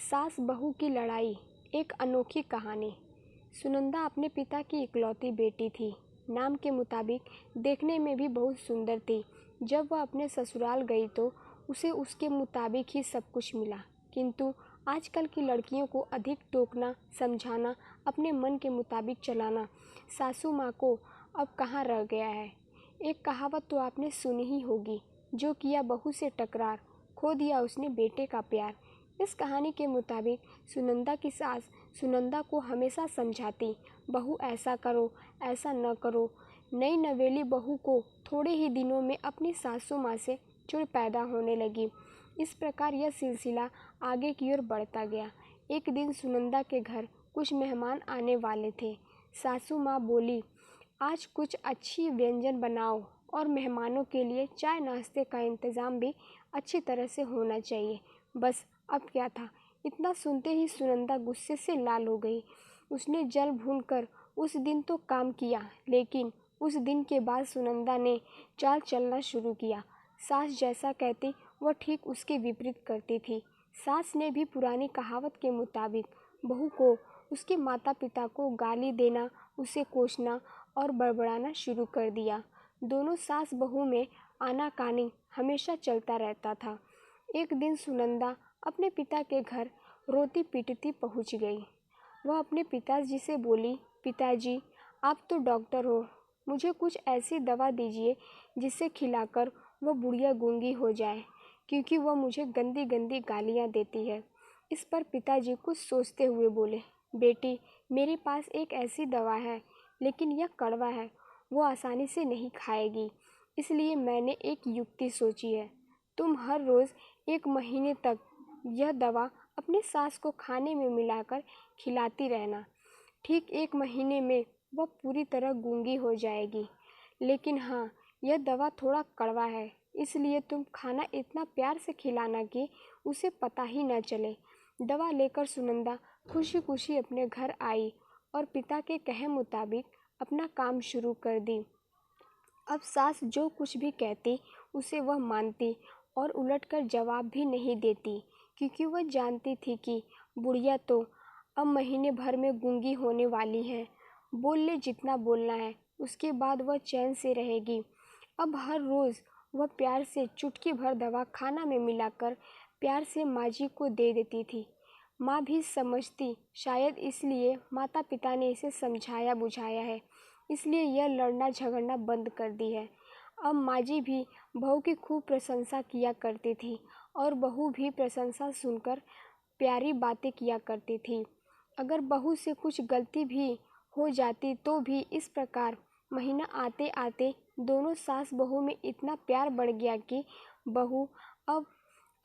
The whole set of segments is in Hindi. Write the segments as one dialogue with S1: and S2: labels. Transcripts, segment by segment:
S1: सास बहू की लड़ाई, एक अनोखी कहानी। सुनंदा अपने पिता की इकलौती बेटी थी। नाम के मुताबिक देखने में भी बहुत सुंदर थी। जब वह अपने ससुराल गई तो उसे उसके मुताबिक ही सब कुछ मिला। किंतु आजकल की लड़कियों को अधिक टोकना, समझाना, अपने मन के मुताबिक चलाना सासू माँ को अब कहाँ रह गया है। एक कहावत तो आपने सुनी ही होगी, जो किया बहू से टकरार, खो दिया उसने बेटे का प्यार। इस कहानी के मुताबिक सुनंदा की सास सुनंदा को हमेशा समझाती, बहू ऐसा करो, ऐसा न करो। नई नवेली बहू को थोड़े ही दिनों में अपनी सासू माँ से चिढ़ पैदा होने लगी। इस प्रकार यह सिलसिला आगे की ओर बढ़ता गया। एक दिन सुनंदा के घर कुछ मेहमान आने वाले थे। सासू माँ बोली, आज कुछ अच्छी व्यंजन बनाओ और मेहमानों के लिए चाय नाश्ते का इंतज़ाम भी अच्छी तरह से होना चाहिए। बस अब क्या था, इतना सुनते ही सुनंदा गुस्से से लाल हो गई। उसने जल भूनकर उस दिन तो काम किया, लेकिन उस दिन के बाद सुनंदा ने चाल चलना शुरू किया। सास जैसा कहती वह ठीक उसके विपरीत करती थी। सास ने भी पुरानी कहावत के मुताबिक बहू को उसके माता पिता को गाली देना, उसे कोसना और बड़बड़ाना शुरू कर दिया। दोनों सास बहू में आनाकानी हमेशा चलता रहता था। एक दिन सुनंदा अपने पिता के घर रोती पीटती पहुंच गई। वह अपने पिताजी से बोली, पिताजी आप तो डॉक्टर हो, मुझे कुछ ऐसी दवा दीजिए जिसे खिलाकर वह बुढ़िया गूंगी हो जाए, क्योंकि वह मुझे गंदी गंदी गालियां देती है। इस पर पिताजी कुछ सोचते हुए बोले, बेटी मेरे पास एक ऐसी दवा है, लेकिन यह कड़वा है, वो आसानी से नहीं खाएगी। इसलिए मैंने एक युक्ति सोची है। तुम हर रोज़ 1 महीने तक यह दवा अपनी सास को खाने में मिलाकर खिलाती रहना। ठीक 1 महीने में वह पूरी तरह गूंगी हो जाएगी। लेकिन हाँ, यह दवा थोड़ा कड़वा है, इसलिए तुम खाना इतना प्यार से खिलाना कि उसे पता ही न चले। दवा लेकर सुनंदा खुशी खुशी अपने घर आई और पिता के कहे मुताबिक अपना काम शुरू कर दी। अब सास जो कुछ भी कहती उसे वह मानती और उलटकर जवाब भी नहीं देती, क्योंकि वह जानती थी कि बुढ़िया तो अब महीने भर में गूंगी होने वाली है। बोल ले जितना बोलना है, उसके बाद वह चैन से रहेगी। अब हर रोज़ वह प्यार से चुटकी भर दवा खाना में मिलाकर प्यार से माँ जी को दे देती थी। माँ भी समझती, शायद इसलिए माता पिता ने इसे समझाया बुझाया है, इसलिए यह लड़ना झगड़ना बंद कर दी है। अब माँ जी भी बहू की खूब प्रशंसा किया करती थी और बहू भी प्रशंसा सुनकर प्यारी बातें किया करती थी। अगर बहू से कुछ गलती भी हो जाती तो भी इस प्रकार महीना आते आते दोनों सास बहू में इतना प्यार बढ़ गया कि बहू अब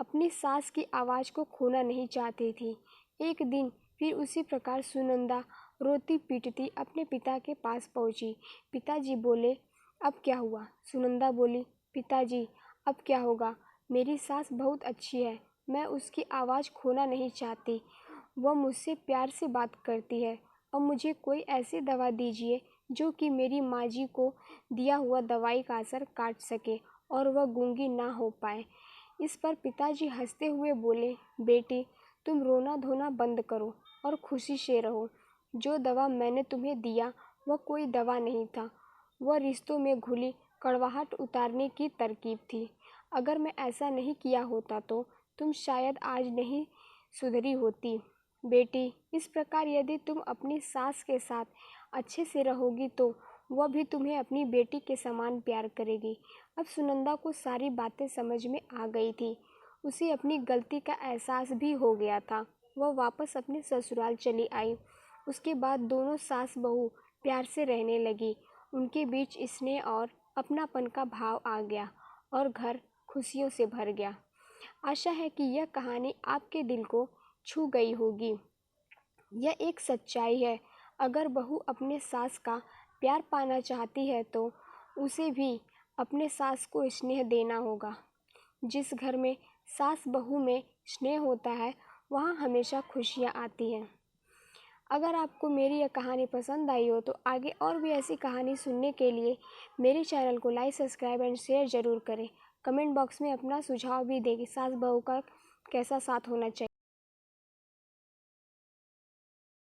S1: अपनी सास की आवाज़ को खोना नहीं चाहती थी। एक दिन फिर उसी प्रकार सुनंदा रोती पीटती अपने पिता के पास पहुंची। पिताजी बोले, अब क्या हुआ? सुनंदा बोली, पिताजी अब क्या होगा, मेरी सास बहुत अच्छी है, मैं उसकी आवाज़ खोना नहीं चाहती, वह मुझसे प्यार से बात करती है। अब मुझे कोई ऐसी दवा दीजिए जो कि मेरी माँ जी को दिया हुआ दवाई का असर काट सके और वह गूंगी ना हो पाए। इस पर पिताजी हंसते हुए बोले, बेटी तुम रोना धोना बंद करो और खुशी से रहो। जो दवा मैंने तुम्हें दिया वह कोई दवा नहीं था, वह रिश्तों में घुली कड़वाहट उतारने की तरकीब थी। अगर मैं ऐसा नहीं किया होता तो तुम शायद आज नहीं सुधरी होती। बेटी इस प्रकार यदि तुम अपनी सास के साथ अच्छे से रहोगी तो वह भी तुम्हें अपनी बेटी के समान प्यार करेगी। अब सुनंदा को सारी बातें समझ में आ गई थी। उसे अपनी गलती का एहसास भी हो गया था। वह वापस अपने ससुराल चली आई। उसके बाद दोनों सास बहू प्यार से रहने लगी। उनके बीच स्नेह और अपनापन का भाव आ गया और घर खुशियों से भर गया। आशा है कि यह कहानी आपके दिल को छू गई होगी। यह एक सच्चाई है, अगर बहू अपने सास का प्यार पाना चाहती है तो उसे भी अपने सास को स्नेह देना होगा। जिस घर में सास बहू में स्नेह होता है वहाँ हमेशा खुशियाँ आती हैं। अगर आपको मेरी यह कहानी पसंद आई हो तो आगे और भी ऐसी कहानी सुनने के लिए मेरे चैनल को लाइक, सब्सक्राइब एंड शेयर ज़रूर करें। कमेंट बॉक्स में अपना सुझाव भी दें कि सास बहू का कैसा साथ होना चाहिए।